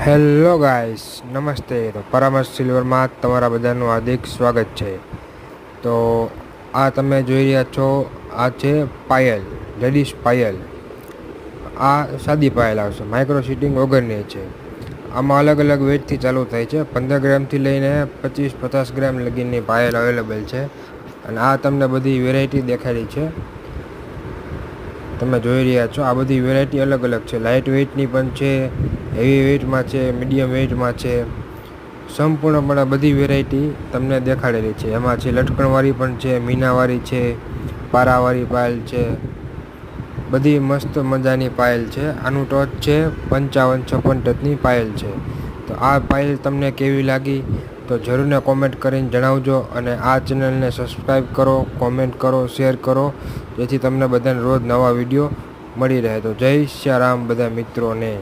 Hello guys, નમસ્તે. તો પરામર્શ સિલ્વરમાં તમારા બધાનું હાર્દિક સ્વાગત છે. તો આ તમે જોઈ રહ્યા છો, આ છે પાયલ, લેડીઝ પાયલ. આ સાદી પાયલ આવશે, માઇક્રો સીટિંગ વગરની છે. આમાં અલગ અલગ વેટથી ચાલુ થાય છે. 15 ગ્રામથી લઈને 25-50 ગ્રામ લગીની પાયલ અવેલેબલ છે. અને આ તમને બધી વેરાયટી દેખાડી છે, તમે જોઈ રહ્યા છો. આ બધી વેરાયટી અલગ અલગ છે. લાઇટ વેઇટની પણ છે, હેવી વેઇટમાં છે, મીડિયમ વેઇટમાં છે. સંપૂર્ણપણે બધી વેરાયટી તમને દેખાડેલી છે. એમાં છે લટકણવાળી પણ છે, મીનાવાળી છે, પારાવાળી પાયલ છે. બધી મસ્ત મજાની પાયલ છે. આનું ટચ છે 55-56 ટચની પાયલ છે. તો આ પાયલ તમને કેવી લાગી તો જરૂરને કોમેન્ટ કરીને જણાવજો. અને આ ચેનલને સબસ્ક્રાઈબ કરો, કોમેન્ટ કરો, શેર કરો, જેથી તમને બધાને રોજ નવા વિડીયો મળી રહે. તો જય શ્રી રામ બધા મિત્રોને.